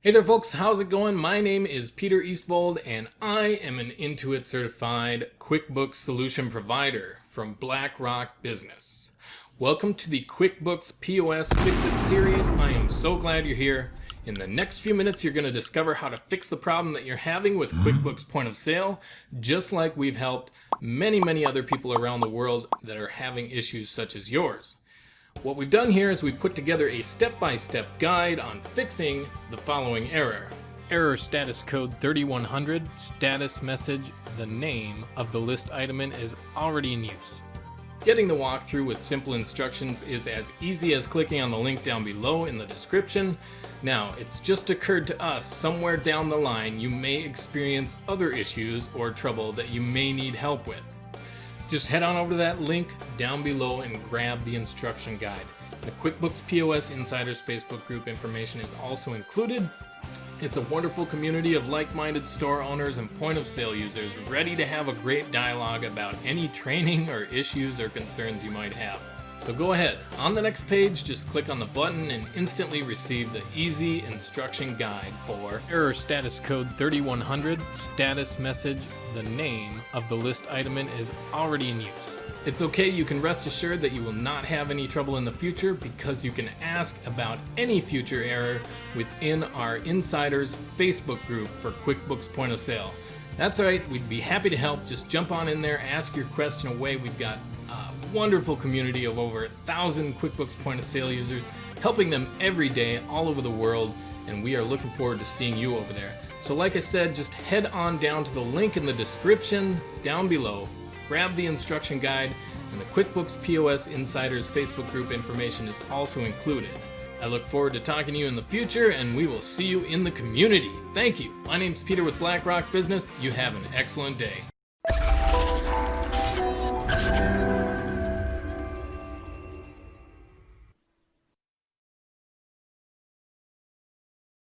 Hey there folks, how's it going? My name is Peter Eastvold and I am an Intuit certified QuickBooks solution provider from BlackRock Business. Welcome to the QuickBooks POS Fix-It series. I am so glad you're here. In the next few minutes you're going to discover how to fix the problem that you're having with QuickBooks Point of Sale, just like we've helped many other people around the world that are having issues such as yours. What we've done here is we've put together a step-by-step guide on fixing the following error. Error status code 3100, status message, the name of the list item is already in use. Getting the walkthrough with simple instructions is as easy as clicking on the link down below in the description. Now, it's just occurred to us somewhere down the line you may experience other issues or trouble that you may need help with. Just head on over to that link down below and grab the instruction guide. The QuickBooks POS Insiders Facebook group information is also included. It's a wonderful community of like-minded store owners and point of sale users ready to have a great dialogue about any training or issues or concerns you might have. So go ahead, on the next page, just click on the button and instantly receive the easy instruction guide for error status code 3100, status message, the name of the list item is already in use. It's okay, you can rest assured that you will not have any trouble in the future because you can ask about any future error within our Insiders Facebook group for QuickBooks Point of Sale. That's right, we'd be happy to help. Just jump on in there, ask your question away. We've got a wonderful community of over 1,000 QuickBooks Point of Sale users, helping them every day all over the world, and we are looking forward to seeing you over there. So like I said, just head on down to the link in the description down below, grab the instruction guide, and the QuickBooks POS Insiders Facebook group information is also included. I look forward to talking to you in the future, and we will see you in the community. Thank you. My name's Peter with BlackRock Business. You have an excellent day.